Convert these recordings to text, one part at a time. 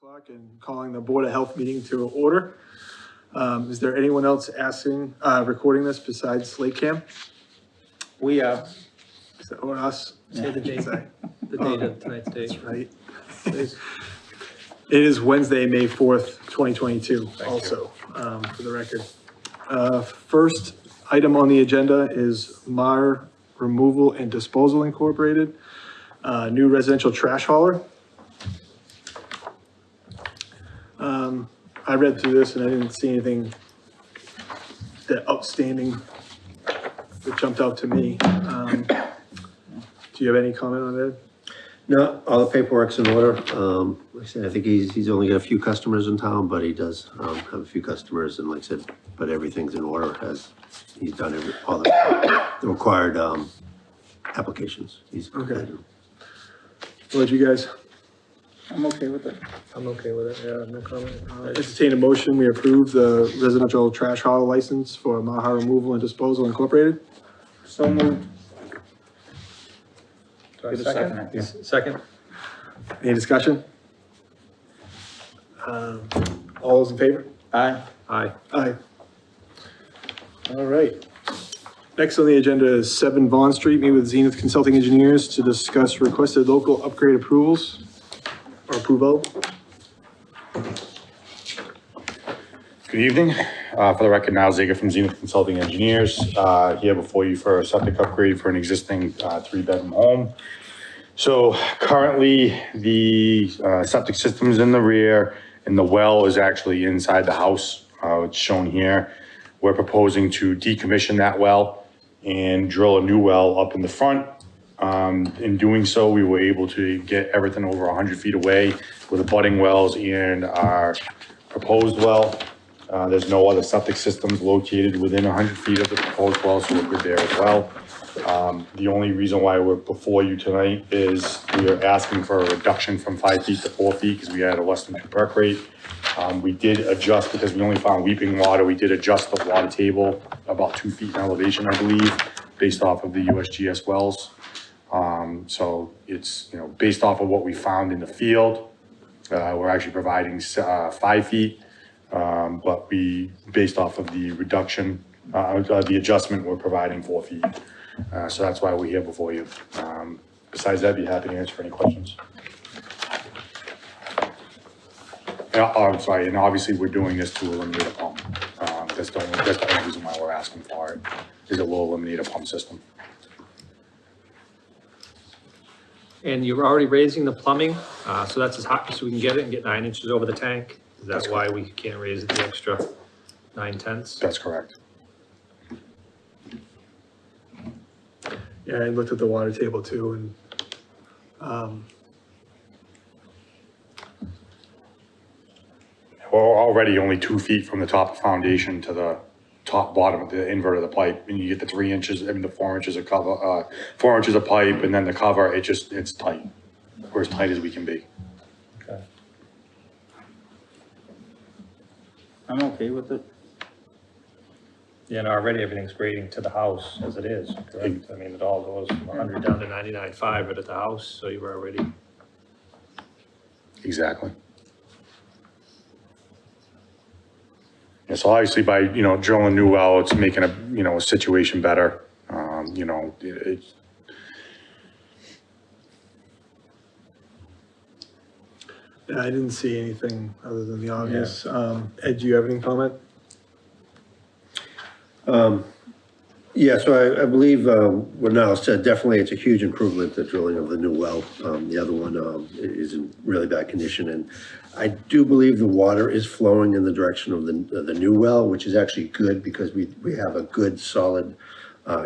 o'clock and calling the Board of Health meeting to order. Is there anyone else recording this besides LakeCAM? We are. Is that or us? Say the date. Sorry. The date of tonight's date. That's right. Please. It is Wednesday, May 4th, 2022, Thank also, for the record. First item on the agenda is Mar Removal and Disposal Incorporated, new residential trash hauler. I read through this and I didn't see anything that outstanding that jumped out to me. Do you have any comment on that? No, all the paperwork's in order. Like I said, I think he's only got a few customers in town, but he does have a few customers, and like I said, but everything's in order as he's done all the required applications. He's Okay. What about you guys? I'm okay with it. I'm okay with it, yeah, no comment. Entertain a motion, we approve the residential trash hauler license for Maha Removal and Disposal Incorporated. So moved. Do I Get a second? Yeah. Second? Any discussion? All those in favor? Aye. Aye. Aye. All right. Next on the agenda is 7 Vaughn Street, meet with Zenith Consulting Engineers to discuss requested local upgrade approvals or approval. Good evening. For the record, now Zager from Zenith Consulting Engineers, here before you for a septic upgrade for an existing 3-bedroom home. So currently the septic system's in the rear and the well is actually inside the house. It's shown here. We're proposing to decommission that well and drill a new well up in the front. In doing so, we were able to get everything over 100 feet away with the budding wells and our proposed well. There's no other septic systems located within 100 feet of the proposed well, so we're good there as well. The only reason why we're before you tonight is we are asking for a reduction from 5 feet to 4 feet because we had a less than 2 perk rate. We did adjust because we only found weeping water. We did adjust the water table about 2 feet in elevation, I believe, based off of the USGS wells. So it's, based off of what we found in the field, we're actually providing 5 feet. But based off of the reduction, the adjustment, we're providing 4 feet. So that's why we're here before you. Besides that, I'd be happy to answer any questions. I'm sorry, and obviously we're doing this to eliminate a pump. That's the only reason why we're asking for it, is it will eliminate a pump system. And you're already raising the plumbing, so that's as high as we can get it and get 9 inches over the tank? Is that why we can't raise it the extra 9/10? That's correct. Yeah, I looked at the water table too, and, We're already only 2 feet from the top of foundation to the top bottom of the invert of the pipe, and you get the 3 inches, the 4 inches of cover, 4 inches of pipe, and then the cover, it's tight. We're as tight as we can be. Okay. I'm okay with it. Yeah, and already everything's grading to the house as it is, correct? I mean, it all goes from 100 down to 99.5 right at the house, so you were already. Exactly. Yeah, so obviously by, drilling a new well, it's making a situation better. yeah, I didn't see anything other than the obvious. Ed, do you have any comment? Yeah, so I believe we're now said definitely it's a huge improvement, the drilling of the new well. The other one is in really bad condition, and I do believe the water is flowing in the direction of the new well, which is actually good because we have a good solid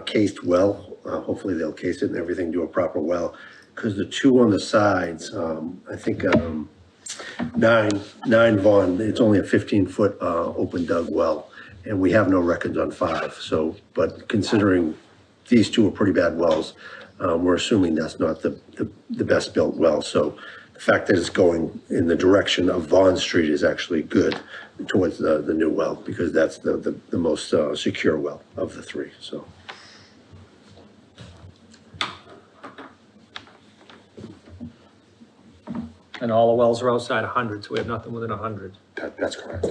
cased well. Hopefully they'll case it and everything, do a proper well, because the two on the sides, I think 9 Vaughn, it's only a 15-foot open dug well. And we have no records on 5. So, but considering these 2 are pretty bad wells, we're assuming that's not the best built well. So the fact that it's going in the direction of Vaughn Street is actually good towards the new well, because that's the most secure well of the 3, so. And all the wells are outside 100, so we have nothing within 100. That's correct.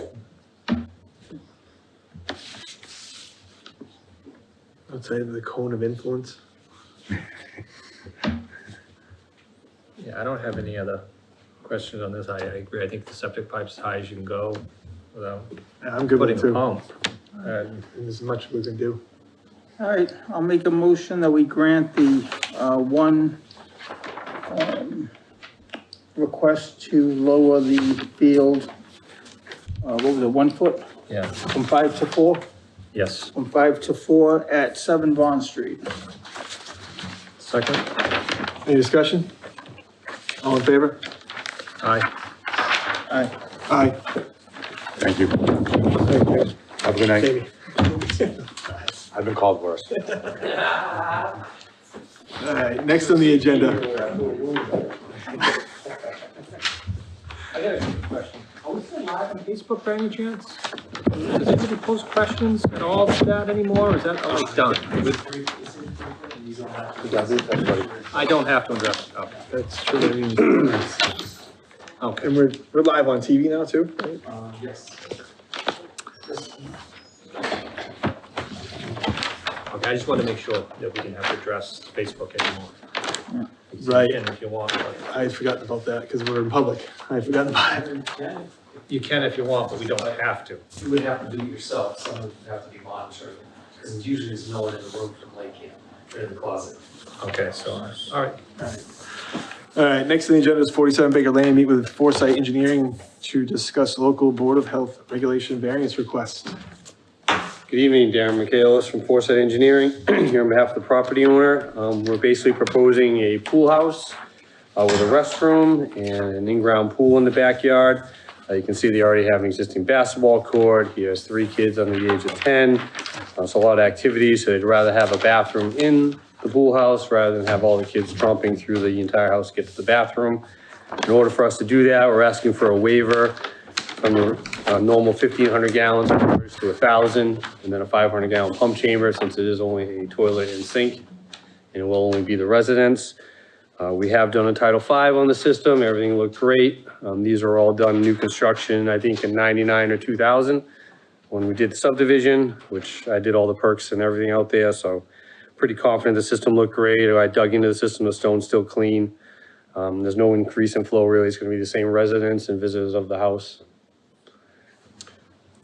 Outside of the cone of influence. Yeah, I don't have any other questions on this. I agree. I think the septic pipe's as high as you can go without Yeah, I'm good with putting it a too. pump. There's as much as we can do. All right, I'll make a motion that we grant the, one, request to lower the field, what was it, 1 foot, Yeah, from 5 to 4? yes. From 5 to 4 at 7 Bond Street. Second? Any discussion? All in favor? Aye. Aye. Aye. Thank you. Thank you. Have a good night. Jamie. I've been called worse. All right, next on the agenda. I got a quick question. Are we still live on Facebook by any chance? Does anybody post questions at all to that anymore, or is that like done? I don't have to address it, okay. That's true. I mean, Okay. and we're live on TV now too, right? Yes. Okay, I just want to make sure that we didn't have to address Facebook anymore. Right. You can if you want, but I had forgotten about that because we're in public. I had forgotten about it. you can if you want, but we don't have to. You would have to do it yourself, some would have to be monitored, because usually there's no one in the room from LakeCAM, they're in the closet. Okay, so, all right. All right, next on the agenda is 47 Baker Lane, meet with Foresight Engineering to discuss local Board of Health regulation variance request. Good evening, Darren Michaelis from Foresight Engineering, here on behalf of the property owner. We're basically proposing a pool house with a restroom and an in-ground pool in the backyard. You can see they already have an existing basketball court. He has 3 kids under the age of 10. So a lot of activities, so they'd rather have a bathroom in the pool house rather than have all the kids tromping through the entire house to get to the bathroom. In order for us to do that, we're asking for a waiver from the normal 1,500 gallons to 1,000, and then a 500 gallon pump chamber, since it is only a toilet and sink, and it will only be the residents. We have done a Title V on the system. Everything looked great. These are all done new construction, I think in 99 or 2000, when we did the subdivision, which I did all the perks and everything out there. So pretty confident the system looked great. I dug into the system, the stone's still clean. There's no increase in flow really. It's gonna be the same residents and visitors of the house.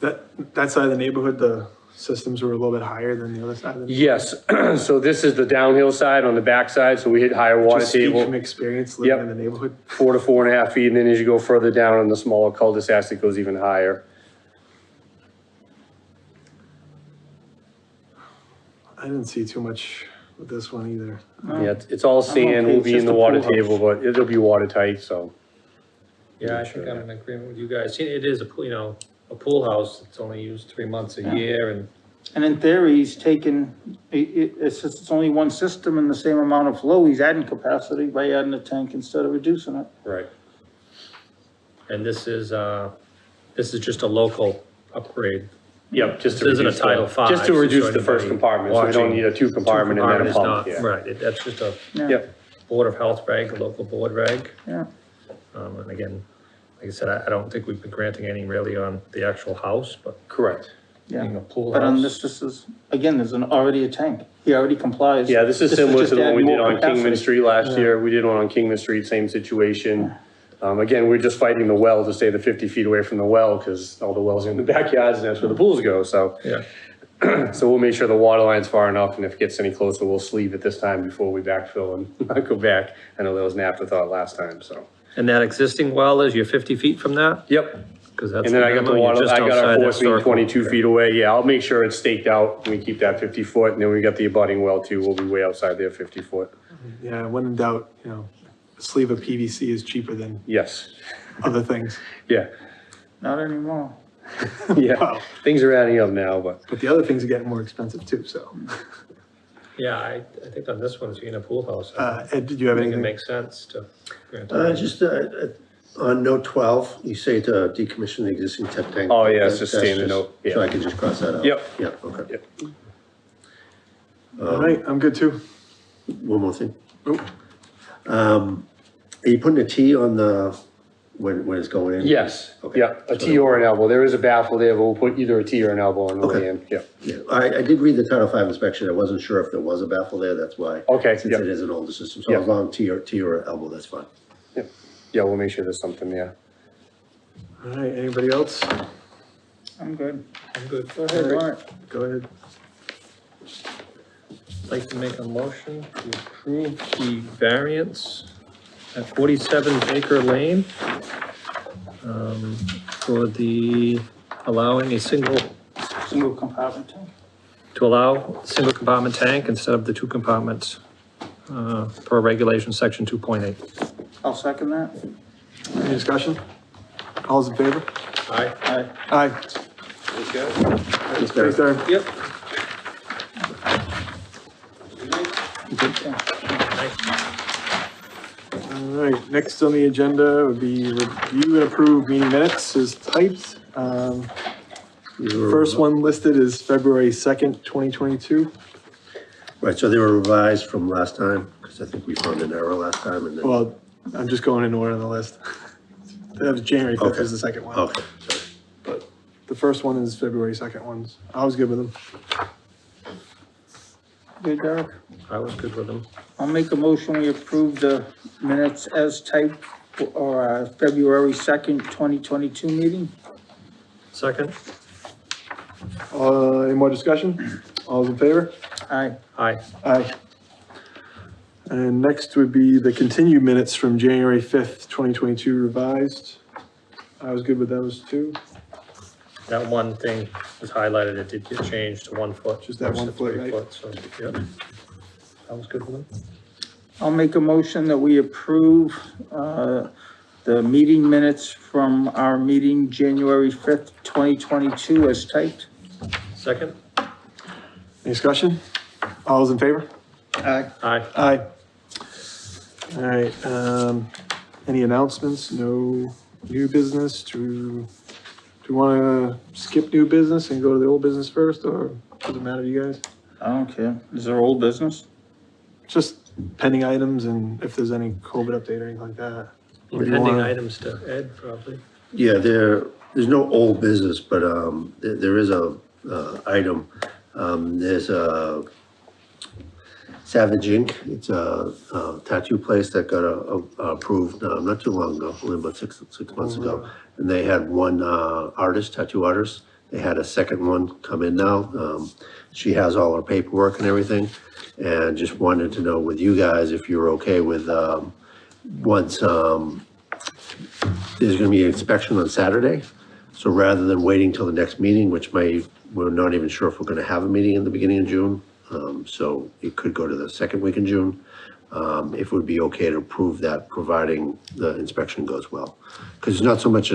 That side of the neighborhood, the systems were a little bit higher than the other side of the. Yes, so this is the downhill side on the back side, so we hit higher water Just speak table. from experience living Yep. in the neighborhood. 4 to 4.5 feet, and then as you go further down on the smaller cul-de-sacs, it goes even higher. I didn't see too much with this one either. Yeah, it's all sand, okay, will it's be in just the a water pool house. table, but it'll be watertight, so. Yeah, I think I'm in agreement with you guys. It is a pool house. It's only used 3 months a year, and And in theory, he's taken, it's only one system and the same amount of flow, he's adding capacity by adding a tank instead of reducing it. Right. this is just a local upgrade. Yep, just to This isn't a reduce the- Title V, Just to so reduce the first anybody compartment, so we don't watching need a 2 compartment and then a Is pump, not- yeah. Right, that's just a Yeah. Yep, Board of Health reg, a local board reg. Yeah, And again, like I said, I don't think we've been granting any really on the actual house, but correct. being yeah. a pool But on house. this is, again, there's already a tank. He already complies. Yeah, this is similar just to the one we adding did more on Kingman capacity. Street last year. We did one on Kingman Street, same situation. Again, we're just fighting the well to stay the 50 feet away from the well, because all the wells are in the backyards and that's where the pools go, so. Yeah, So we'll make sure the water line's far enough, and if it gets any closer, we'll sleeve it this time before we backfill and not go back. I know that was an afterthought last time, so. and that existing well is you're 50 feet from that? Yep, Because that's. and then I got the minimum, you're water, just I got outside our that force main circle. 22 feet away. Yeah, I'll make sure it's staked out, and we keep that 50 foot, and then we got the abutting well too. We'll be way outside there 50 foot. Yeah, when in doubt, a sleeve of PVC is cheaper than Yes, other things. yeah, Not anymore. yeah. Wow. Things are adding up now, but. But the other things are getting more expensive too, so. Yeah, I think on this one, it's being a pool house. Ed, did you have I think it anything? makes sense to grant. Just on note 12, you say to decommission the existing tip tank. Oh, yeah, it's just That's standard note, yeah. So I can just cross that out? Yep. Yeah, okay. Yep. All right, I'm good too. One more thing. Oh, Are you putting a T on the when it's going in? Yes, Okay. yeah, a T or an elbow. There is a baffle there, but we'll put either a T or an elbow on the way in, yeah. Yeah, I did read the Title V inspection, I wasn't sure if there was a baffle there, that's why. Okay, Since yeah. it is an older system, so Yeah. as long T or elbow, that's fine. Yeah, we'll make sure there's something there. All right, anybody else? I'm good. I'm good. Go ahead, Mark. Go ahead. I'd like to make a motion to approve the variance at 47 Baker Lane for the allowing a single, Single compartment tank. to allow a single compartment tank instead of the two compartments per regulation section 2.8. I'll second that. Any discussion? All's in favor? Aye. Aye. Aye. Thanks, Thanks, Darren. Yep. All right, next on the agenda would be review and approve meeting minutes as typed. First one listed is February 2nd, 2022. Right, so they were revised from last time, because I think we found an error last time, and then, Well, I'm just going in order on the list. That was January 5th Okay. is the second one. okay, sorry. But the first one is February 2nd ones. I was good with them. Good, Derek? I was good with them. I'll make a motion, we approve the minutes as typed for our February 2nd, 2022 meeting. Second? Any more discussion? All's in favor? Aye. Aye. Aye. And next would be the continued minutes from January 5th, 2022 revised. I was good with those too. That one thing was highlighted, it did get changed to 1 foot. Just that 1 versus foot, 3 right? foot, so, yep. That was good with them. I'll make a motion that we approve the meeting minutes from our meeting January 5th, 2022 as typed. Second? Any discussion? All's in favor? Aye. Aye. Aye. All right, any announcements? No new business? Do you want to skip new business and go to the old business first, or does it matter to you guys? I don't care. Is there old business? Just pending items and if there's any COVID update or anything like that. Or do you Pending wanna- items to Ed, probably. Yeah, there's no old business, but, there is a, item, there's a Savage Ink. It's a tattoo place that got approved, not too long ago, only about six months ago. And they had one, artist, tattoo artist. They had a second one come in now. She has all her paperwork and everything. And just wanted to know with you guys if you're okay with, once, there's gonna be an inspection on Saturday. So rather than waiting till the next meeting, which we're not even sure if we're gonna have a meeting in the beginning of June. So it could go to the second week in June. If it would be okay to approve that, providing the inspection goes well. Because it's not so much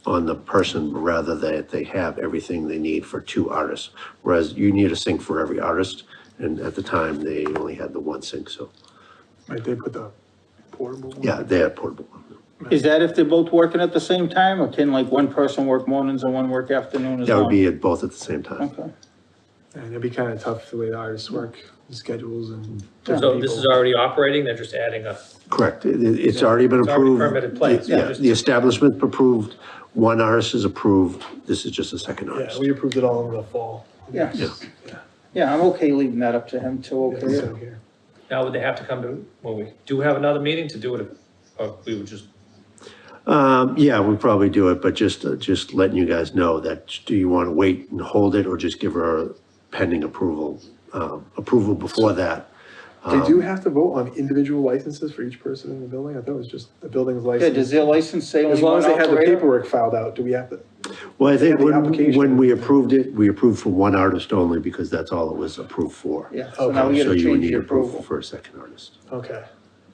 on the person, but rather that they have everything they need for 2 artists. Whereas you need a sink for every artist, and at the time, they only had the 1 sink, so, Right, they put the portable one? yeah, they had portable. Is that if they're both working at the same time, or can like one person work mornings and one work afternoon as That well? would be at both at the same time. Okay. And it'd be kind of tough the way the artists work, the schedules and. So different this is people. already operating, they're just adding a, Correct, it's already been It's already approved. permitted place, Yeah, just- the establishment approved, 1 artist is approved, this is just a second Yeah, artist. we approved it all in the fall. Yeah. Yeah. Yeah, I'm okay leaving that up to him to Yeah, okay so it. here. now would they have to come to, well, we do have another meeting to do it, or we would just, Yeah, we'll probably do it, but just letting you guys know that, do you want to wait and hold it or just give her pending approval before that? They do have to vote on individual licenses for each person in the building? I thought it was just the building's Yeah, does license. their license say only As long one as they have the operator? paperwork filed out, do we have to? Well, I think Yeah, the application. when we approved it, we approved for 1 artist only because that's all it was approved for. Yeah, so now we Okay, So gotta you would change need the approval approval. for a second artist. Okay,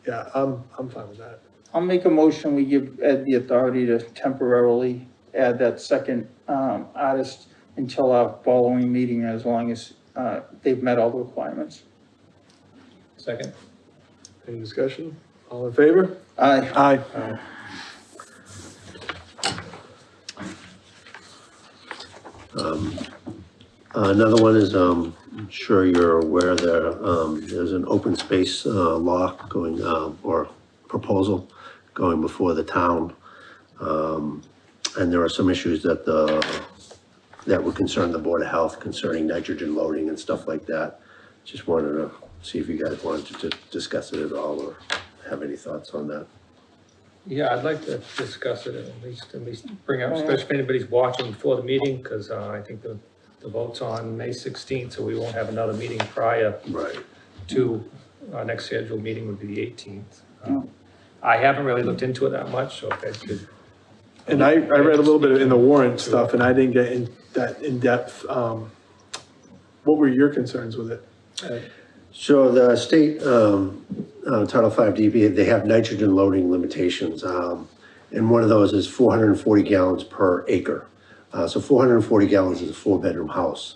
yeah, I'm fine with that. I'll make a motion, we give Ed the authority to temporarily add that second, artist until our following meeting, as long as, they've met all the requirements. second? Any discussion? All in favor? Aye. Aye. Another one is, I'm sure you're aware there's an open space law going, or proposal going before the town. And there are some issues that that would concern the Board of Health concerning nitrogen loading and stuff like that. Just wanted to see if you guys wanted to discuss it at all or have any thoughts on that. Yeah, I'd like to discuss it at least bring up, especially if anybody's watching before the meeting, because I think the vote's on May 16th, so we won't have another meeting prior Right. to our next scheduled meeting would be the 18th. I haven't really looked into it that much, so if Ed could. And I read a little bit in the warrant stuff, and I didn't get that in depth. What were your concerns with it? So the state, Title V DEP, they have nitrogen loading limitations. And one of those is 440 gallons per acre. So 440 gallons is a 4-bedroom house.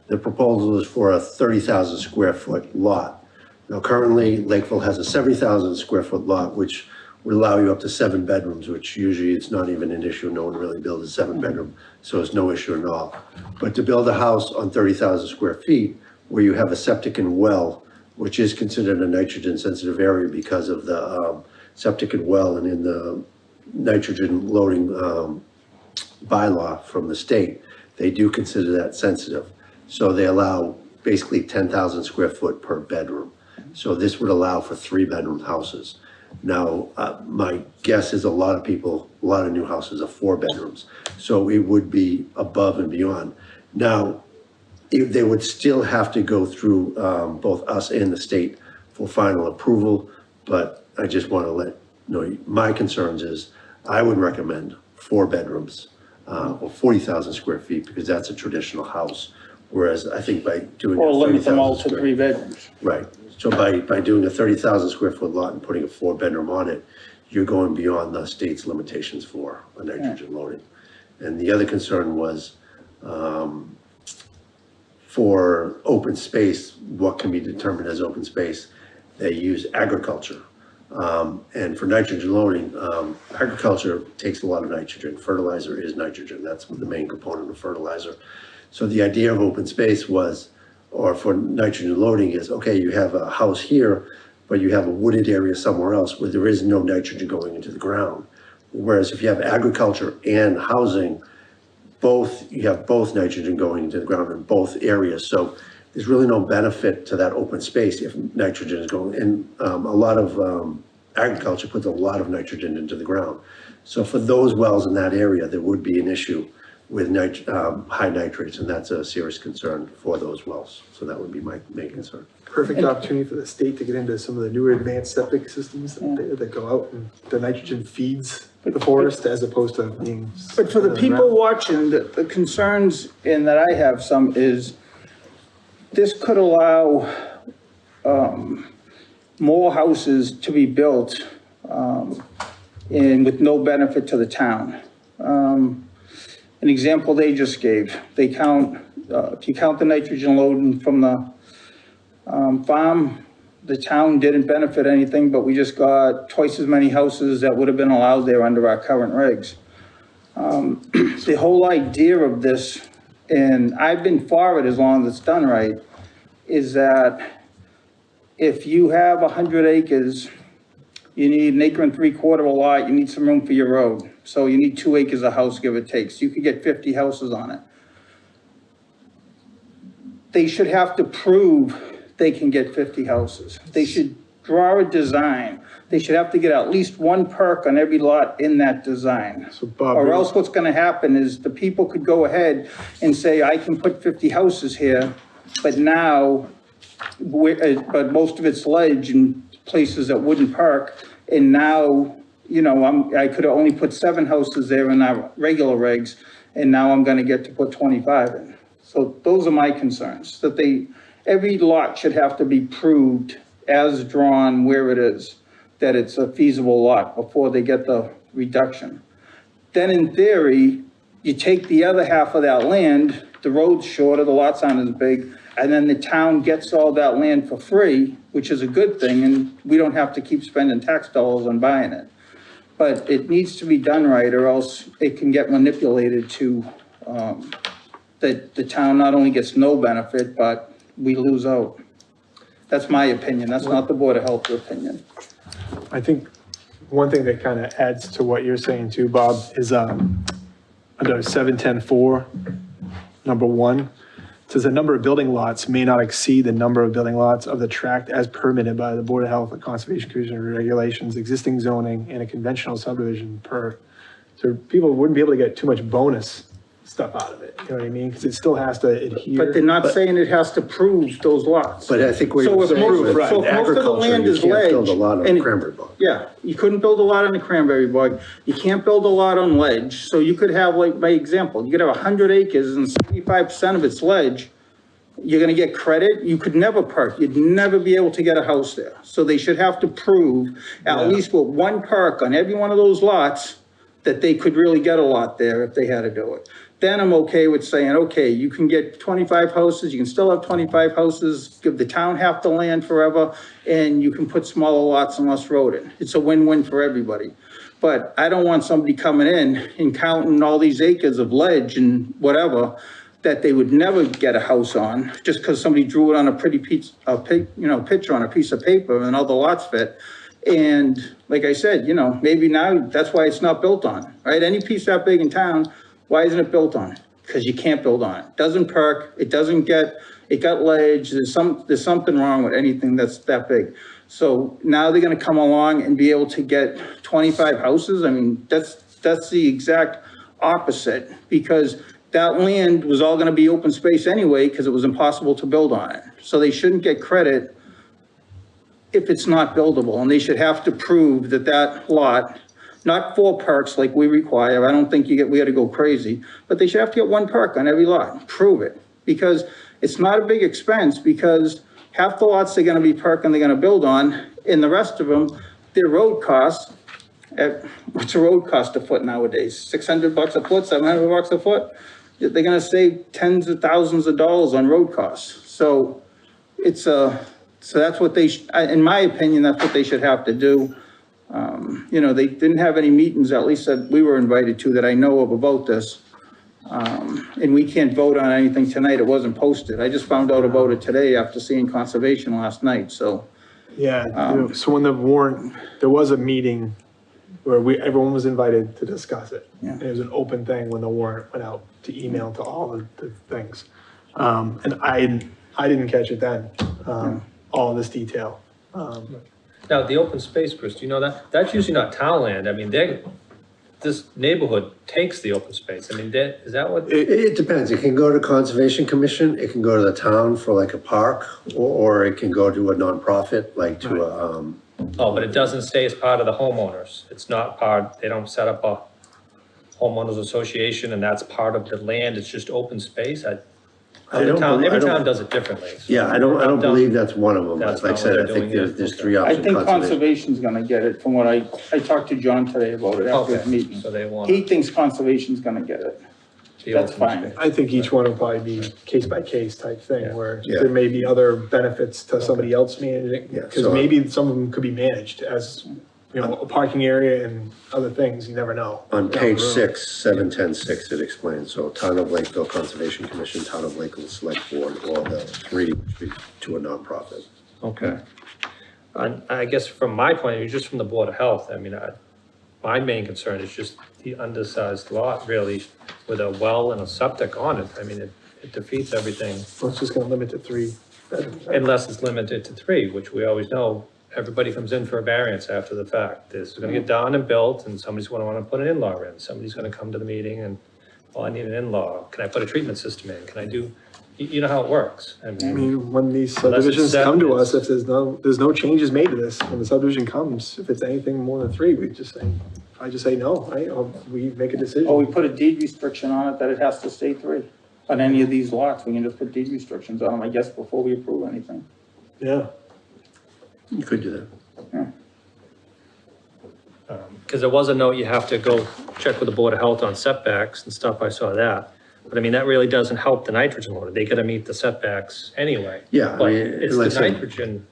The proposal is for a 30,000 square foot lot. Now currently Lakeville has a 70,000 square foot lot, which would allow you up to 7 bedrooms, which usually it's not even an issue. No one really builds a 7-bedroom, so it's no issue at all. But to build a house on 30,000 square feet where you have a septic and well, which is considered a nitrogen sensitive area because of the septic and well and in the nitrogen loading bylaw from the state, they do consider that sensitive. So they allow basically 10,000 square foot per bedroom. So this would allow for 3-bedroom houses. Now, my guess is a lot of new houses are 4 bedrooms. So it would be above and beyond. Now, they would still have to go through both us and the state for final approval. But I just want to let you know, my concerns is I would recommend 4 bedrooms or 40,000 square feet because that's a traditional house. Whereas I think by doing Or a limit them all 30,000 to square, 3 bedrooms. right. So by doing a 30,000 square foot lot and putting a 4-bedroom on it, you're going beyond the state's limitations for a nitrogen loading. And the other concern was for open space, what can be determined as open space? They use agriculture. And for nitrogen loading, agriculture takes a lot of nitrogen. Fertilizer is nitrogen. That's the main component of fertilizer. So the idea of open space was, or for nitrogen loading is, okay, you have a house here, but you have a wooded area somewhere else where there is no nitrogen going into the ground. Whereas if you have agriculture and housing, you have both nitrogen going into the ground in both areas. So there's really no benefit to that open space if nitrogen is going, and a lot of agriculture puts a lot of nitrogen into the ground. So for those wells in that area, there would be an issue with high nitrates, and that's a serious concern for those wells. So that would be my main concern. Perfect opportunity for the state to get into some of the newer advanced septic systems that go out and the nitrogen feeds the forest as opposed to being. But for the people watching, the concerns, and that I have some, is this could allow more houses to be built and with no benefit to the town. An example they just gave, they count, if you count the nitrogen loading from the farm, the town didn't benefit anything, but we just got twice as many houses that would have been allowed there under our current regs. The whole idea of this, and I've been for it as long as it's done right, is that if you have 100 acres, you need 1 3/4 of a lot, you need some room for your road. So you need 2 acres a house, give or take. So you could get 50 houses on it. They should have to prove they can get 50 houses. They should draw a design. They should have to get at least 1 perk on every lot in that design. So Bob, Or else what's gonna happen is the people could go ahead and say, I can put 50 houses here, but now, but most of it's ledge and places that wouldn't perk. And now, you know, I could have only put 7 houses there in our regular regs, and now I'm gonna get to put 25 in. So those are my concerns, that every lot should have to be proved as drawn where it is, that it's a feasible lot before they get the reduction. Then in theory, you take the other half of that land, the road's shorter, the lots aren't as big, and then the town gets all that land for free, which is a good thing, and we don't have to keep spending tax dollars on buying it. But it needs to be done right, or else it can get manipulated to, that the town not only gets no benefit, but we lose out. That's my opinion, that's not the Board of Health opinion. I think one thing that kind of adds to what you're saying too, Bob, is, under 710-4, number 1, says the number of building lots may not exceed the number of building lots of the tract as permitted by the Board of Health and Conservation Commission regulations, existing zoning, and a conventional subdivision per. So people wouldn't be able to get too much bonus stuff out of it, you know what I mean? Because it still has to adhere. But they're not saying it has to prove those lots. But I think we're So if saying most, with so if most of the agriculture, land you is can't ledge. build a lot and- on cranberry bog. Yeah, you couldn't build a lot on the cranberry bog. You can't build a lot on ledge. So you could have, like, my example, you could have 100 acres and 75% of it's ledge. You're gonna get credit. You could never park. You'd never be able to get a house there. So they should have to prove at least with one park on every one of those lots that they could really get a lot there if they had to do it. Then I'm okay with saying, okay, you can get 25 houses, you can still have 25 houses, give the town half the land forever, and you can put smaller lots and less road in. It's a win-win for everybody. But I don't want somebody coming in and counting all these acres of ledge and whatever that they would never get a house on, just because somebody drew it on a pretty piece, picture on a piece of paper and all the lots fit. And like I said, maybe now that's why it's not built on, right? Any piece that big in town, why isn't it built on? Because you can't build on it. Doesn't perk, it got ledge, there's something wrong with anything that's that big. So now they're gonna come along and be able to get 25 houses? I mean, that's the exact opposite, because that land was all gonna be open space anyway, because it was impossible to build on it. So they shouldn't get credit if it's not buildable, and they should have to prove that lot, not 4 parks like we require, I don't think we had to go crazy, but they should have to get 1 park on every lot, prove it. Because it's not a big expense, because half the lots they're gonna be parking, they're gonna build on, and the rest of them, their road costs, what's a road cost a foot nowadays? $600 a foot, $700 a foot? They're gonna save tens of thousands of dollars on road costs. So so that's what in my opinion, that's what they should have to do. They didn't have any meetings, at least that we were invited to, that I know of about this. And we can't vote on anything tonight. It wasn't posted. I just found out about it today after seeing conservation last night, so. Yeah, so when the warrant, there was a meeting where everyone was invited to discuss it. Yeah. And it was an open thing when the warrant went out to email to all the things. And I didn't catch it then, all this detail. Now, the open space, Chris, do you know that? That's usually not town land. I mean, this neighborhood takes the open space. I mean, is that what? It depends. It can go to Conservation Commission, it can go to the town for like a park, or it can go to a nonprofit, like to a, Oh, but it doesn't stay as part of the homeowners. It's not they don't set up a homeowners association and that's part of the land. It's just open space. Every town does it differently. So yeah, I don't believe that's one of them. That's Like I not said, what I they're think doing yet. there's Okay. 3 I options. think conservation's gonna get it, from what I talked to John today about it after Okay, the meeting. so they want He thinks conservation's gonna get it. the That's open fine. space. I think each one will probably be case by case type thing, Yeah. where Yeah. there may be other benefits to somebody else managing. Yeah, Because so- maybe some of them could be managed as, a parking area and other things, you never know. On down the page road. 6, 710-6, it explains, so Town of Lakeville Conservation Commission, Town of Lakeville Select Board, or the 3 to a nonprofit. Okay. And I guess from my point of view, just from the Board of Health, I mean, my main concern is just the undersized lot, really, with a well and a septic on it. I mean, it defeats everything Well, it's just gonna limit to 3 bedrooms. unless it's limited to 3, which we always know, everybody comes in for a variance after the fact. This is gonna get done and built, and somebody's gonna wanna put an in-law in. Somebody's gonna come to the meeting and, oh, I need an in-law. Can I put a treatment system in? Can I do, you know how it works. I I mean, mean, when these Unless it's subdivisions set, come to it's- us, if there's no changes made to this, when the subdivision comes, if it's anything more than 3, I just say no, right? Or we make a decision. Oh, we put a deed restriction on it that it has to stay 3. On any of these lots, we can just put deed restrictions on them, I guess, before we approve anything. Yeah. You could do that. because there was a note, you have to go check with the Board of Health on setbacks and stuff. I saw that. But I mean, that really doesn't help the nitrogen load. They gotta meet the setbacks anyway. Yeah, I But mean, it's the like I said- nitrogen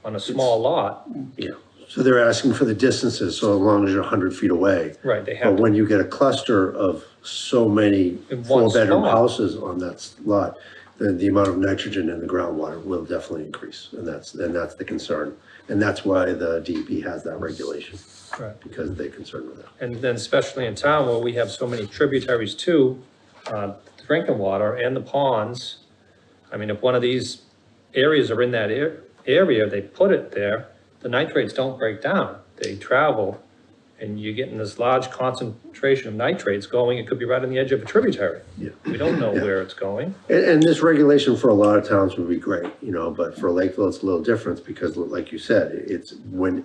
on a small lot. Yeah, so they're asking for the distances, so as long as you're 100 feet away. Right, they But have to. when you get a cluster of so many In one 4-bedroom spot. houses on that lot, the amount of nitrogen in the groundwater will definitely increase, and that's the concern. And that's why the DEP has that regulation, Right. because they're concerned with that. And then especially in town where we have so many tributaries to drinking water and the ponds. I mean, if one of these areas are in that area, they put it there, the nitrates don't break down. They travel, and you're getting this large concentration of nitrates going. It could be right on the edge of a tributary. Yeah. We don't know where it's going. And this regulation for a lot of towns would be great, you know, but for Lakeville, it's a little different because like you said, it's when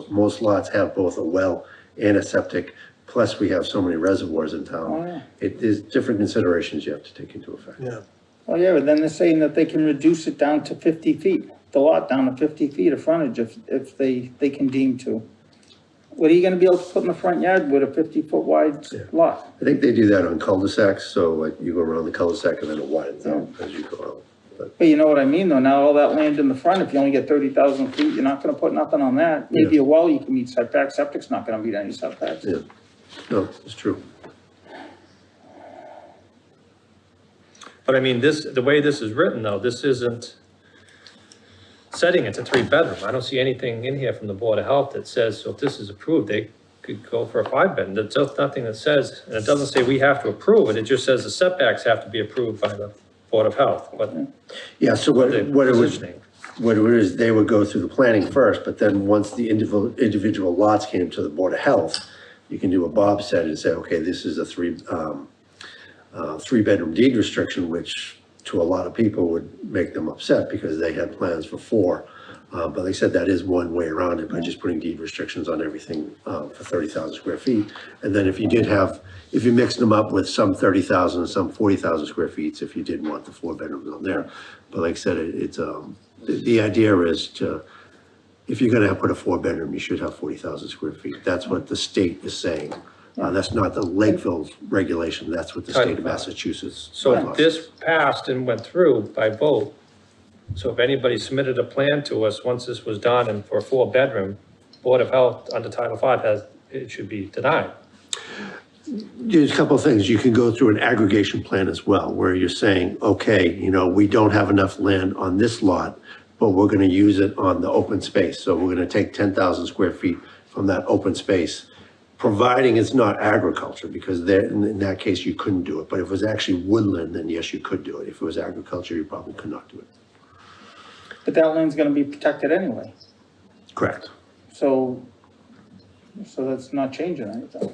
most lots have both a well and a septic, plus we have so many reservoirs in Oh, town. yeah. It is different considerations you have to take into effect. Yeah. Oh, yeah, but then they're saying that they can reduce it down to 50 feet, the lot down to 50 feet of frontage if they can deem to. What are you gonna be able to put in the front yard with a 50-foot wide lot? I think they do that on cul-de-sacs, so like you go around the cul-de-sac and then it widens out as you go out. But you know what I mean, though, now all that land in the front, if you only get 30,000 feet, you're not gonna put nothing on that. Maybe a well you can meet setbacks, septic's not gonna meet any setbacks. Yeah, no, it's true. But I mean, the way this is written though, this isn't setting it to 3-bedroom. I don't see anything in here from the Board of Health that says, so if this is approved, they could go for a 5-bedroom. There's just nothing that says, and it doesn't say we have to approve it, it just says the setbacks have to be approved by the Board of Health, but Yeah, so what the it would, positioning. what it is, they would go through the planning first, but then once the individual lots came to the Board of Health, you can do what Bob said and say, okay, this is a 3-bedroom deed restriction, which to a lot of people would make them upset because they had plans for 4. But like I said, that is one way around it by just putting deed restrictions on everything for 30,000 square feet. And then if you mixed them up with some 30,000 and some 40,000 square feet, if you did want the 4 bedrooms on there. But like I said, the idea is if you're gonna put a 4-bedroom, you should have 40,000 square feet. That's what the state is saying. That's not the Lakeville regulation, that's what the state of Massachusetts. So if this passed and went through by vote, so if anybody submitted a plan to us, once this was done and for a 4-bedroom, Board of Health under Title V it should be denied. There's a couple of things. You can go through an aggregation plan as well, where you're saying, okay, you know, we don't have enough land on this lot, but we're gonna use it on the open space. So we're gonna take 10,000 square feet from that open space, providing it's not agriculture, because there, in that case, you couldn't do it. But if it was actually woodland, then yes, you could do it. If it was agriculture, you probably could not do it. But that land's gonna be protected anyway, Correct. so that's not changing anything.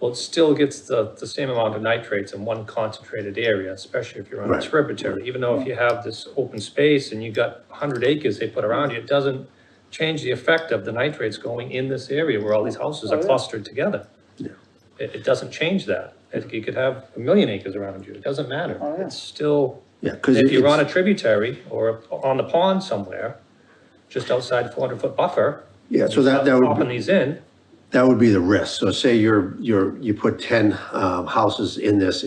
Well, it still gets the same amount of nitrates in one concentrated area, especially if you're on a Right. tributary. Even though if you have this open space and you got 100 acres they put around you, it doesn't change the effect of the nitrates going in this area where all these houses are clustered together. Yeah. It doesn't change that. You could have 1,000,000 acres around you, it doesn't matter. Oh, yeah. It's still, Yeah, because if you're on a tributary or on the pond somewhere, just outside 400-foot buffer, yeah, so that would popping these in, that would be the risk. So say you put 10 houses in this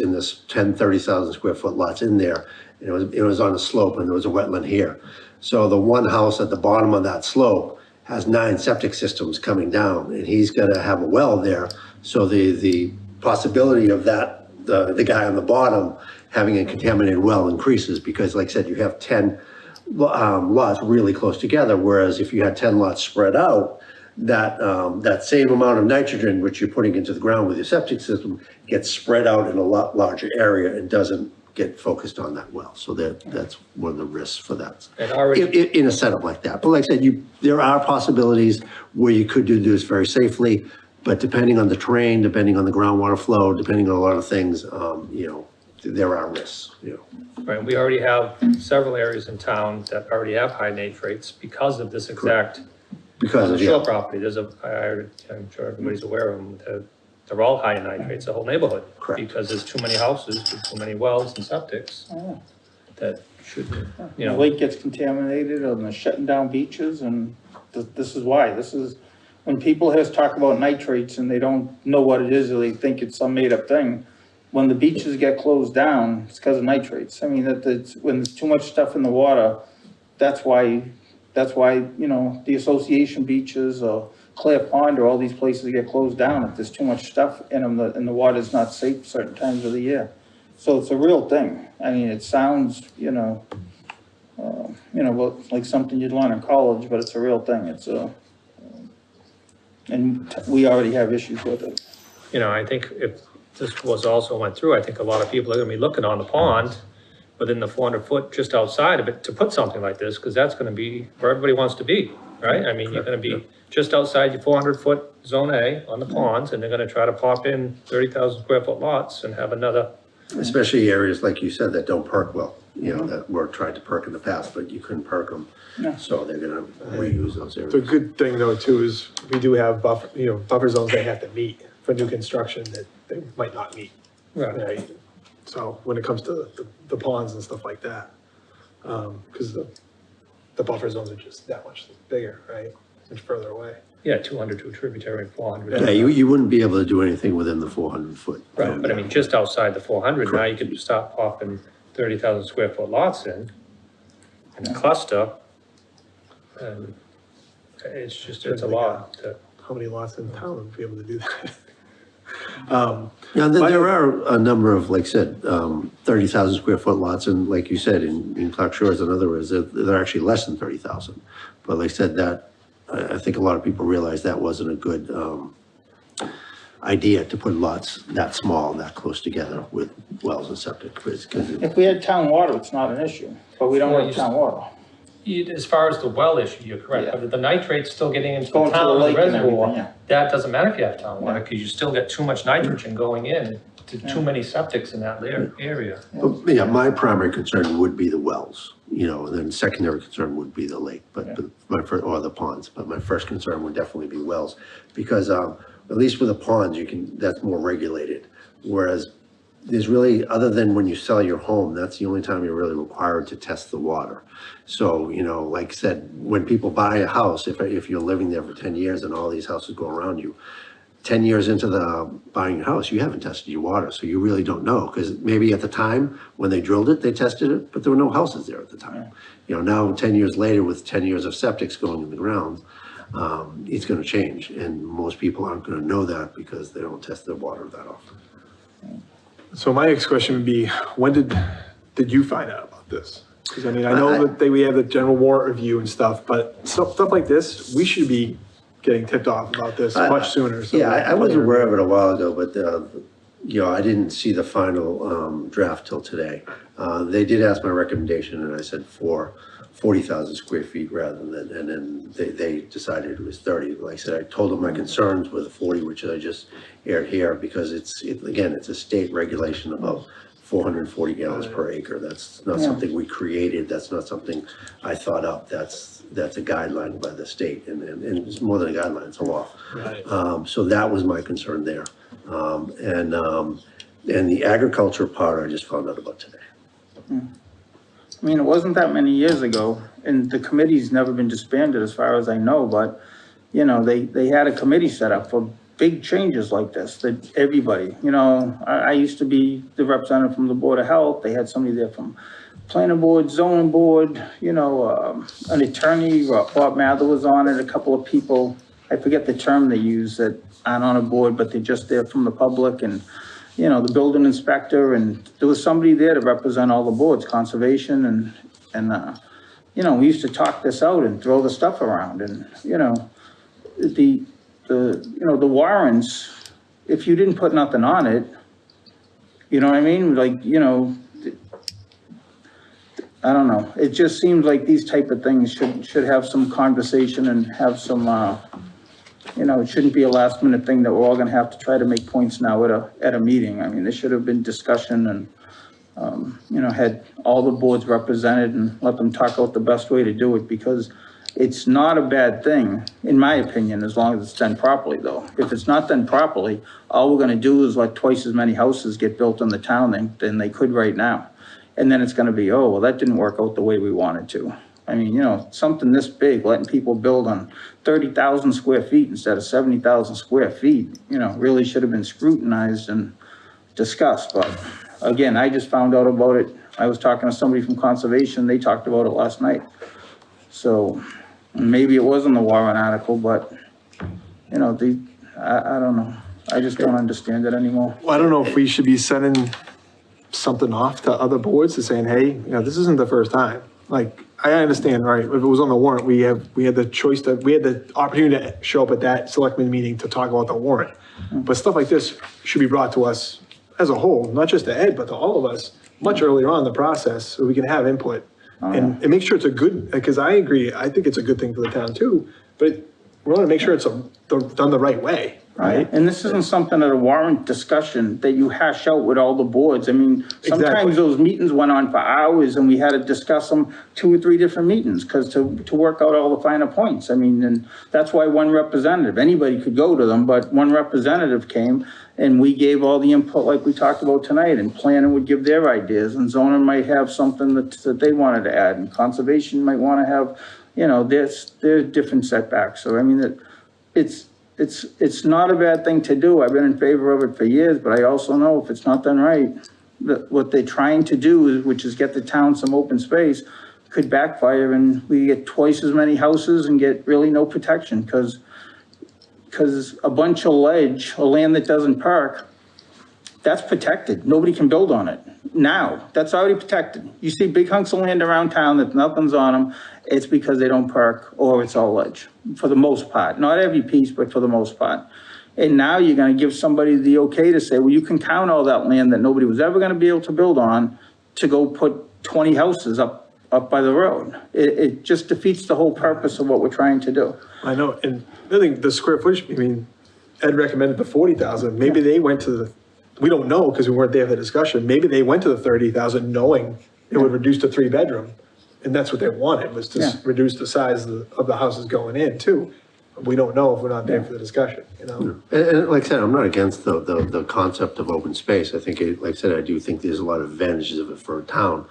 10, 30,000 square foot lots in there, and it was on a slope and there was a wetland here. So the one house at the bottom of that slope has 9 septic systems coming down, and he's gonna have a well there. So the possibility of that, the guy on the bottom having a contaminated well increases, because like I said, you have 10 lots really close together, whereas if you had 10 lots spread out, that same amount of nitrogen which you're putting into the ground with your septic system gets spread out in a lot larger area and doesn't get focused on that well. So that's one of the risks for that. and already, In a setup like that. But like I said, there are possibilities where you could do this very safely, but depending on the terrain, depending on the groundwater flow, depending on a lot of things, there are risks, right, we already have several areas in town that already have high nitrates because of this exact, because on the of, shore property, I'm sure everybody's aware of them, they're all high in nitrates, the whole neighborhood. Correct. Because there's too many houses, with too many wells and septics Oh, that shouldn't, yeah. The know. lake gets contaminated and they're shutting down beaches, and this is why. This is, when people here talk about nitrates and they don't know what it is, or they think it's some made up thing, when the beaches get closed down, it's because of nitrates. I mean, when there's too much stuff in the water, that's why, the association beaches or Clear Pond or all these places get closed down if there's too much stuff in them and the water's not safe certain times of the year. So it's a real thing. I mean, it sounds, well, like something you'd learn in college, but it's a real thing. It's and we already have issues with it. You know, I think if this was also went through, I think a lot of people are gonna be looking on the pond within the 400 foot just outside of it to put something like this, because that's gonna be where everybody wants to be, right? I mean, you're gonna be just outside your 400 foot zone A on the ponds, and they're gonna try to pop in 30,000 square foot lots and have another. Especially areas, like you said, that don't perk well, that were tried to perk in the past, but you couldn't perk them. No. So they're gonna reuse those areas. The good thing though too is we do have buffer zones they have to meet for new construction that they might not meet. Right? So when it comes to the ponds and stuff like that, because the buffer zones are just that much bigger, right? Much further away. Yeah, 200 to a tributary and 400. Yeah, you wouldn't be able to do anything within the 400 foot. Right, but I mean, just outside the 400, now you could start popping 30,000 square foot lots in a cluster. And it's a lot. How many lots in town would be able to do that? Yeah, there are a number of, like I said, 30,000 square foot lots, and like you said, in Clark Shores, in other words, they're actually less than 30,000. But like I said, that, I think a lot of people realize that wasn't a good idea to put lots that small, that close together with wells and septic. Because If we had town water, it's not an issue, but we don't Well, have town water. As far as the well issue, you're correct, Yeah. but if the nitrate's still getting into the Going to the town, the lake and reservoir, everything, yeah. that doesn't matter if you have town water, because you still get too much nitrogen going in to too many septics in that area. yeah, my primary concern would be the wells, and then secondary concern would be the lake, but or the ponds. But my first concern would definitely be wells, because at least with the ponds, that's more regulated. Whereas there's really, other than when you sell your home, that's the only time you're really required to test the water. So, like I said, when people buy a house, if you're living there for 10 years and all these houses go around you, 10 years into the buying a house, you haven't tested your water, so you really don't know, because maybe at the time when they drilled it, they tested it, but there were no houses there at the time. Now 10 years later, with 10 years of septics going in the ground, it's going to change, and most people aren't going to know that because they don't test their water that often. So my next question would be, when did you find out about this? Because I mean, I know that we have the general warrant review and stuff, but stuff like this, we should be getting tipped off about this much sooner. So Yeah, I was aware of it a while ago, but, I didn't see the final draft till today. They did ask my recommendation, and I said 40,000 square feet rather than, and then they decided it was 30. Like I said, I told them my concerns with the 40, which I just aired here, because it's a state regulation about 440 gallons per acre. That's not something we created. That's not something I thought up. That's a guideline by the state, and it's more than a guideline, it's a law. Right. So that was my concern there. And the agriculture part, I just found out about today. I mean, it wasn't that many years ago, and the committee's never been disbanded as far as I know, but, they had a committee set up for big changes like this, that everybody, I used to be the representative from the Board of Health. They had somebody there from planning board, zoning board, an attorney, Bob Mather was on it, a couple of people, I forget the term they use, that aren't on a board, but they're just there from the public, and, the building inspector, and there was somebody there to represent all the boards, conservation, and we used to talk this out and throw the stuff around, and, the warrants, if you didn't put nothing on it, you know what I mean? Like, I don't know. It just seems like these type of things should have some conversation and have some, it shouldn't be a last minute thing that we're all gonna have to try to make points now at a meeting. I mean, there should have been discussion and, had all the boards represented and let them talk out the best way to do it, because it's not a bad thing, in my opinion, as long as it's done properly, though. If it's not done properly, all we're gonna do is let twice as many houses get built in the town than they could right now. And then it's gonna be, oh, well, that didn't work out the way we wanted to. I mean, something this big, letting people build on 30,000 square feet instead of 70,000 square feet, really should have been scrutinized and discussed. But again, I just found out about it. I was talking to somebody from conservation. They talked about it last night. So maybe it wasn't the warrant article, but, I don't know. I just don't understand it anymore. Well, I don't know if we should be sending something off to other boards to saying, hey, this isn't the first time. Like, I understand, right, if it was on the warrant, we had the choice we had the opportunity to show up at that selectman meeting to talk about the warrant. But stuff like this should be brought to us as a whole, not just to Ed, but to all of us, much earlier on in the process, so we can have input. And make sure it's a good, because I agree, I think it's a good thing for the town too, but we want to make sure it's done the right way, right? And this isn't something at a warrant discussion that you hash out with all the boards. I mean, Exactly. sometimes those meetings went on for hours and we had to discuss them 2 or 3 different meetings because to work out all the finer points. I mean, and that's why one representative, anybody could go to them, but one representative came and we gave all the input like we talked about tonight, and planning would give their ideas, and zoning might have something that they wanted to add, and conservation might want to have, there's different setbacks. So I mean, it's not a bad thing to do. I've been in favor of it for years, but I also know if it's not done right, that what they're trying to do, which is get the town some open space, could backfire and we get twice as many houses and get really no protection because a bunch of ledge or land that doesn't perk, that's protected. Nobody can build on it. Now, that's already protected. You see big hunks of land around town that nothing's on them, it's because they don't perk or it's all ledge, for the most part. Not every piece, but for the most part. And now you're gonna give somebody the okay to say, well, you can count all that land that nobody was ever gonna be able to build on to go put 20 houses up by the road. It just defeats the whole purpose of what we're trying to do. I know, and I think the square footage, I mean, Ed recommended the 40,000, maybe they went to we don't know because we weren't there for the discussion, maybe they went to the 30,000 knowing it would reduce to 3-bedroom. And that's what they wanted, was to reduce the size of the houses going in too. We don't know if we're not there for the discussion, And like I said, I'm not against the concept of open space. I think, like I said, I do think there's a lot of advantages of it for a town.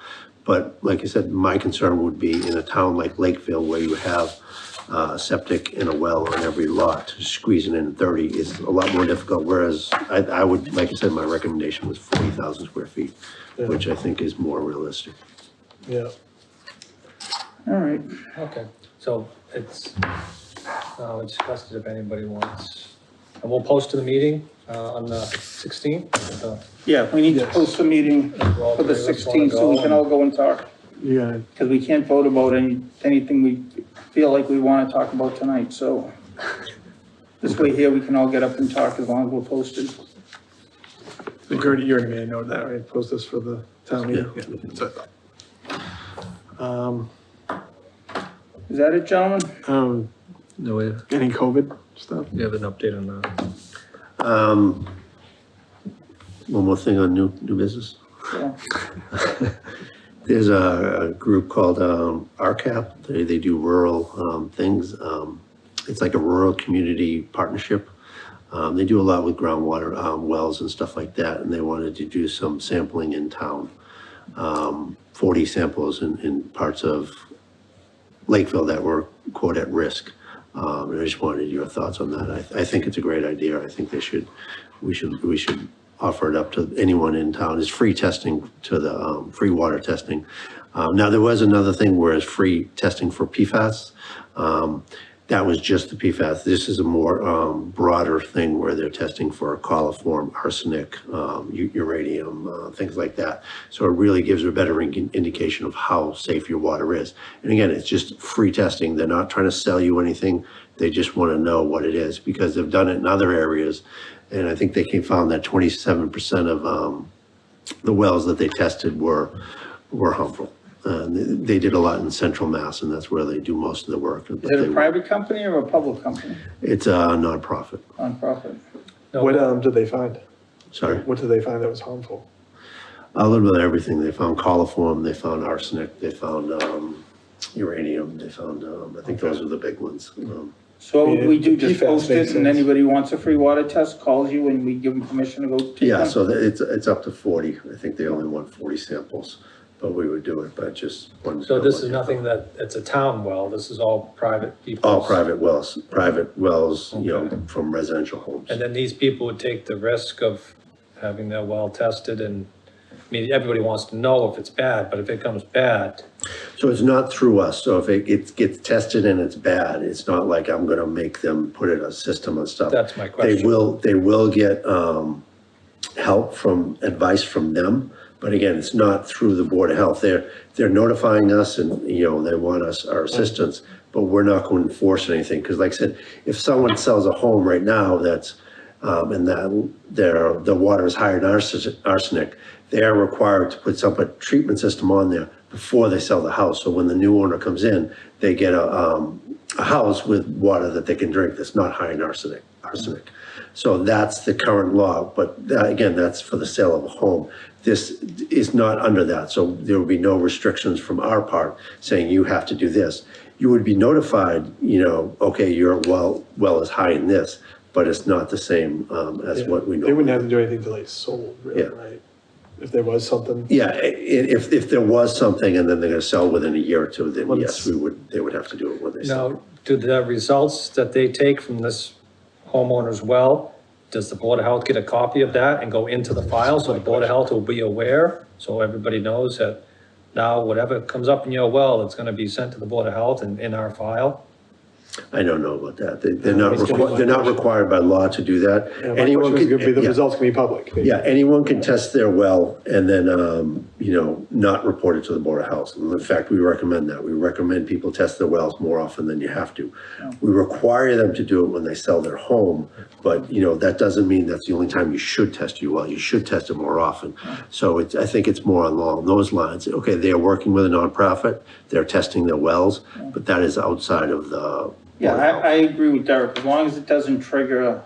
But like I said, my concern would be in a town like Lakeville where you have a septic and a well on every lot, squeezing in 30 is a lot more difficult. Whereas I would, like I said, my recommendation was 40,000 square feet, which I think is more realistic. Yeah. All right. Okay, so it's discussed if anybody wants, and we'll post to the meeting on the 16th. Yeah, we need to post a meeting for the 16th so we can all go and talk. Yeah. Because we can't vote about anything we feel like we want to talk about tonight, so this way here we can all get up and talk as long as we're posted. You already made a note of that, right? Post this for the town meeting. Yeah. That's what I thought. Is that it, gentlemen? No, we Any COVID stuff? have an update on that. One more thing on new business. Yeah. There's a group called RCAP. They do rural things. It's like a rural community partnership. They do a lot with groundwater wells and stuff like that, and they wanted to do some sampling in town. 40 samples in parts of Lakeville that were, quote, at risk. And I just wanted your thoughts on that. I think it's a great idea. I think we should offer it up to anyone in town. It's free testing to the free water testing. Now there was another thing where it's free testing for PFAS. That was just the PFAS. This is a more broader thing where they're testing for coliform, arsenic, uranium, things like that. So it really gives a better indication of how safe your water is. And again, it's just free testing. They're not trying to sell you anything. They just want to know what it is because they've done it in other areas. And I think they found that 27% of the wells that they tested were harmful. They did a lot in Central Mass, and that's where they do most of the work. Is it a private company or a public company? It's a nonprofit. Nonprofit. No, What did they find? Sorry. What did they find that was harmful? A little bit of everything. They found coliform, they found arsenic, they found uranium, they found, I think those are the big ones. So what would we do, Yeah, just PFAS post it makes and sense. anybody who wants a free water test calls you and we give them permission to go take Yeah, one? so it's up to 40. I think they only want 40 samples, but we would do it, but just one. So this is nothing that, it's a town well, this is all private people? All private wells, from residential homes. And then these people would take the risk of having their well tested and, I mean, everybody wants to know if it's bad, but if it comes bad, So it's not through us. So if it gets tested and it's bad, it's not like I'm gonna make them put in a system and stuff. That's my question. They will get, help from, advice from them. But again, it's not through the Board of Health. They're notifying us and, they want our assistance, but we're not going to enforce anything. Because like I said, if someone sells a home right now that's, and that the water is higher than arsenic, they are required to put some treatment system on there before they sell the house. So when the new owner comes in, they get a house with water that they can drink that's not high in arsenic. So that's the current law, but again, that's for the sale of a home. This is not under that, so there will be no restrictions from our part saying you have to do this. You would be notified, okay, your well is high in this, but it's not the same as what we know. They wouldn't have to do anything till they sold, really, Yeah. right? If there was something. Yeah, if there was something and then they're gonna sell within a year or two, then Well, yes, they would have to do it when they sell. Now, do the results that they take from this homeowner's well, does the Board of Health get a copy of that and go into the file, so the Board of Health will be aware, so everybody knows that now whatever comes up in your well, it's gonna be sent to the Board of Health and in our file? I don't know about that. They're not required by law to do that. Yeah, my Anyone question is can, gonna be, the yeah. results can be public. Yeah, anyone can test their well and then, not report it to the Board of Health. And in fact, we recommend that. We recommend people test their wells more often than you have to. We require them to do it when they sell their home, but that doesn't mean that's the only time you should test your well. You should test it more often. So I think it's more along those lines. Okay, they're working with a nonprofit, they're testing their wells, but that is outside of the. Yeah, I agree with Derek, as long as it doesn't trigger,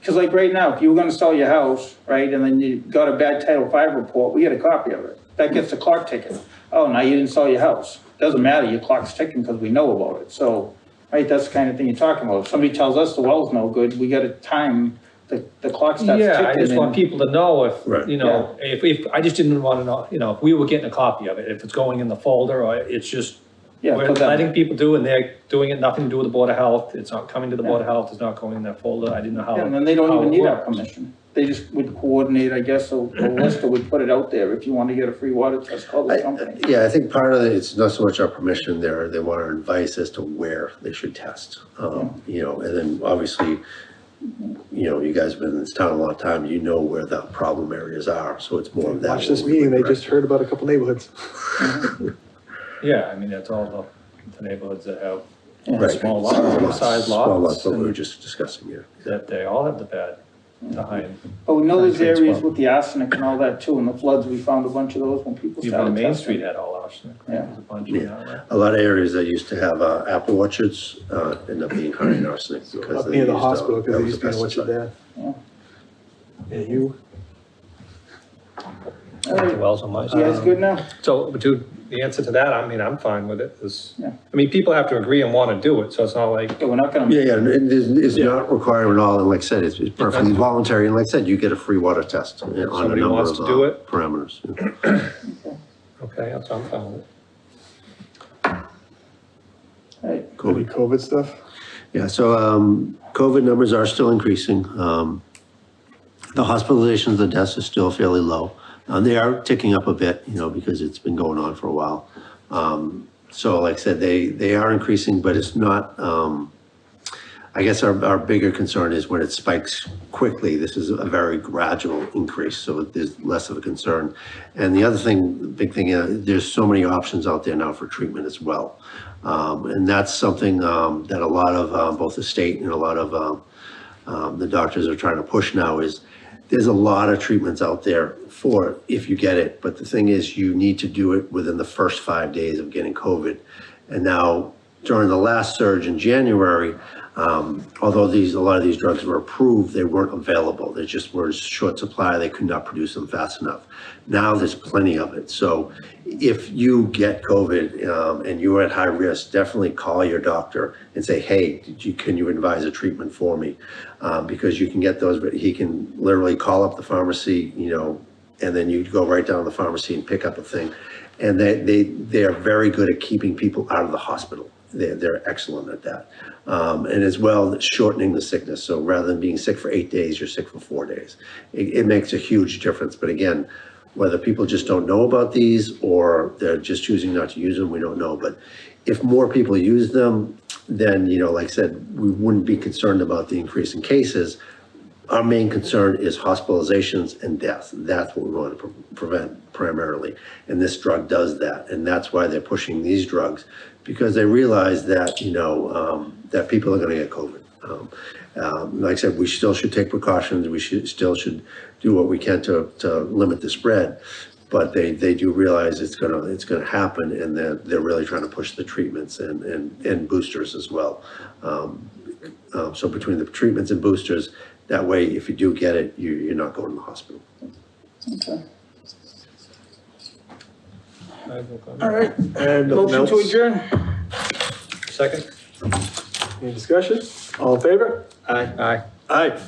because like right now, if you were gonna sell your house, right, and then you got a bad Title V report, we get a copy of it. That gets the clock ticking. Oh, now you didn't sell your house. Doesn't matter, your clock's ticking because we know about it. So, right, that's the kind of thing you're talking about. If somebody tells us the well's no good, we got a time, the clock starts ticking. Yeah, I just want and- people to know if, Right. if, I just didn't want to know, if we were getting a copy of it, if it's going in the folder, or it's just, Yeah, we're put that- letting people do, and they're doing it, nothing to do with the Board of Health, it's not coming to the Board of Health, it's not going in that folder, I didn't know how. Yeah, and then they don't how even it need our works. permission. They just would coordinate, I guess, so a lister would put it out there if you want to get a free water test, call this company. Yeah, I think part of it, it's not so much our permission there, they want our advice as to where they should test. And then obviously, you guys have been in this town a long time, where the problem areas are, so it's more of that. Watch this meeting, they just heard about a couple neighborhoods. Yeah, I mean, that's all the neighborhoods that have Right. small lots, size Small lots, what we were and just discussing, yeah. that they all have the bad, the high. But we know there's Concrete's areas well. with the arsenic and all that too, and the floods, we found a bunch of those when people Even started Main testing. Street had all arsenic, Yeah. there's a bunch of that. A lot of areas that used to have apple orchards end up being high in arsenic because Up they near the used, hospital, that because there was used to be an orchard pesticide. there. Yeah, you, All right, Wells on my you guys side. good now? So, but to, the answer to that, I mean, I'm fine with it, Yeah. I mean, people have to agree and want to do it, so it's not like, Yeah, we're not gonna. Yeah, it's not required at all, and like I said, it's perfectly voluntary, and like I said, you get a free water test on a Somebody number wants of to do it? parameters. okay, that's, I'm fine with it. All right, any COVID stuff? Yeah, so COVID numbers are still increasing. The hospitalizations, the deaths are still fairly low. They are ticking up a bit, because it's been going on for a while. So like I said, they are increasing, but it's not, I guess our bigger concern is when it spikes quickly. This is a very gradual increase, so there's less of a concern. And the other thing, the big thing, there's so many options out there now for treatment as well. And that's something that a lot of both the state and a lot of the doctors are trying to push now is there's a lot of treatments out there for it if you get it. But the thing is, you need to do it within the first 5 days of getting COVID. And now during the last surge in January, although a lot of these drugs were approved, they weren't available. They just were in short supply. They could not produce them fast enough. Now there's plenty of it. So if you get COVID and you're at high risk, definitely call your doctor and say, hey, can you advise a treatment for me? Because you can get those, but he can literally call up the pharmacy, and then you go right down to the pharmacy and pick up a thing. And they are very good at keeping people out of the hospital. They're excellent at that. And as well, shortening the sickness. So rather than being sick for 8 days, you're sick for 4 days. It makes a huge difference. But again, whether people just don't know about these or they're just choosing not to use them, we don't know. But if more people use them, then, like I said, we wouldn't be concerned about the increase in cases. Our main concern is hospitalizations and deaths. That's what we want to prevent primarily. And this drug does that. And that's why they're pushing these drugs, because they realize that, that people are going to get COVID. Like I said, we still should take precautions. We still should do what we can to limit the spread. But they do realize it's gonna happen, and they're really trying to push the treatments and boosters as well. So between the treatments and boosters, that way, if you do get it, you're not going to the hospital. Okay. I have no comment. All right, And nothing motion to else? adjourn? Second? Any discussion? All in favor? Aye. Aye.